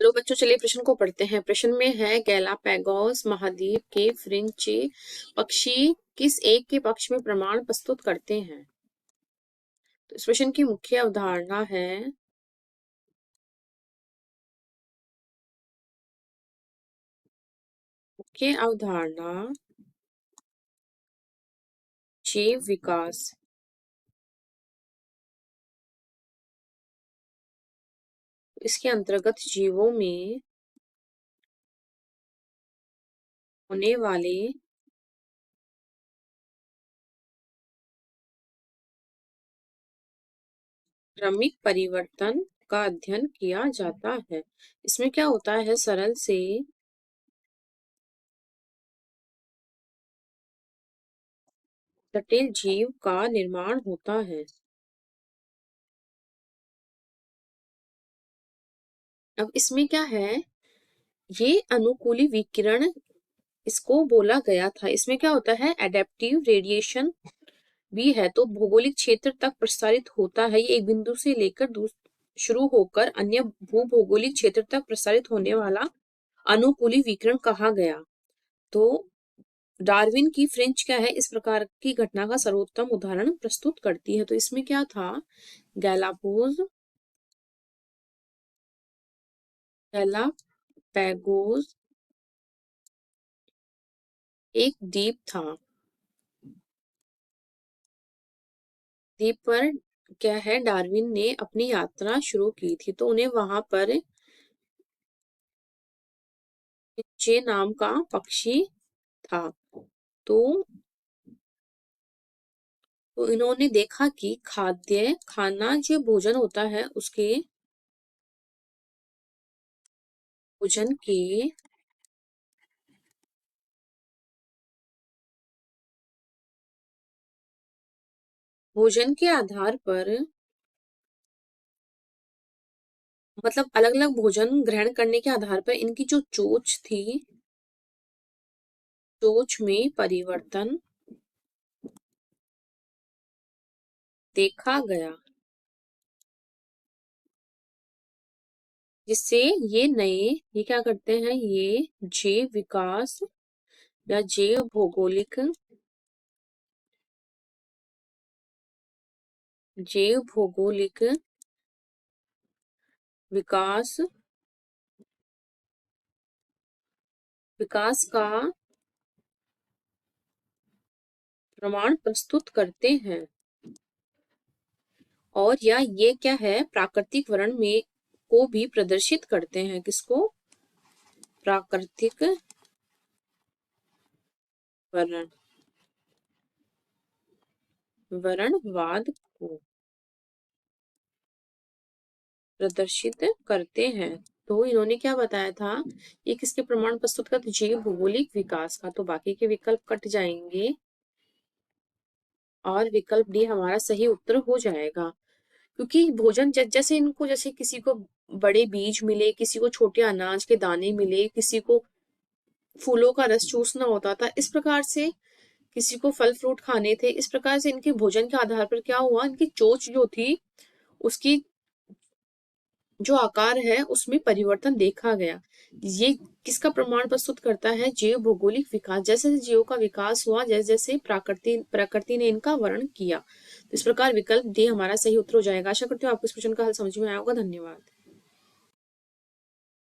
Hello बच्चों, चलिए प्रश्न को पढ़ते हैं। प्रश्न में है गैलापैगोस महाद्वीप के फ्रिंज पक्षी किस एक के पक्ष में प्रमाण प्रस्तुत करते हैं। तो इस प्रश्न की मुख्य अवधारणा है जीव विकास। इसके अंतर्गत जीवों में होने वाले क्रमिक परिवर्तन का अध्ययन किया जाता है। इसमें क्या होता है, सरल से जटिल जीव का निर्माण होता है। अब इसमें क्या है, ये अनुकूली विकिरण इसको बोला गया था। इसमें क्या होता है, एडेप्टिव रेडिएशन भी है। तो भौगोलिक क्षेत्र तक प्रसारित होता है। ये एक बिंदु से लेकर शुरू होकर अन्य भूभौगोलिक क्षेत्र तक प्रसारित होने वाला अनुकूली विकिरण कहा गया। तो डार्विन की फ्रिंज क्या है, इस प्रकार की घटना का सर्वोत्तम उदाहरण प्रस्तुत करती है। तो इसमें क्या था, गैलापैगोस एक द्वीप था। द्वीप पर क्या है, डार्विन ने अपनी यात्रा शुरू की थी। तो उन्हें वहां पर चे नाम का पक्षी था। तो इन्होंने देखा कि खाना जो भोजन होता है, उसके भोजन के आधार पर, मतलब अलग अलग भोजन ग्रहण करने के आधार पर इनकी जो चोंच थी, चोंच में परिवर्तन देखा गया, जिससे ये क्या करते हैं, ये जैव विकास या जैव भौगोलिक विकास का प्रमाण प्रस्तुत करते हैं। और या ये क्या है, प्राकृतिक वर्ण में को भी प्रदर्शित करते हैं। किसको, प्राकृतिक वर्णवाद को प्रदर्शित करते हैं। तो इन्होंने क्या बताया था, ये किसके प्रमाण प्रस्तुत करते, जैव भौगोलिक विकास का। तो बाकी के विकल्प कट जाएंगे और विकल्प डी हमारा सही उत्तर हो जाएगा। क्योंकि भोजन जैसे इनको, जैसे किसी को बड़े बीज मिले, किसी को छोटे अनाज के दाने मिले, किसी को फूलों का रस चूसना होता था, इस प्रकार से किसी को फल फ्रूट खाने थे। इस प्रकार से इनके भोजन के आधार पर क्या हुआ, इनकी चोंच जो थी, उसकी जो आकार है उसमें परिवर्तन देखा गया। ये किसका प्रमाण प्रस्तुत करता है, जैव भौगोलिक विकास। जैसे जैसे जीवों का विकास हुआ, जैसे जैसे प्रकृति ने इनका वर्णन किया। तो इस प्रकार विकल्प डी हमारा सही उत्तर हो जाएगा। आशा करती हूँ आपको इस प्रश्न का हल समझ में आया होगा। धन्यवाद।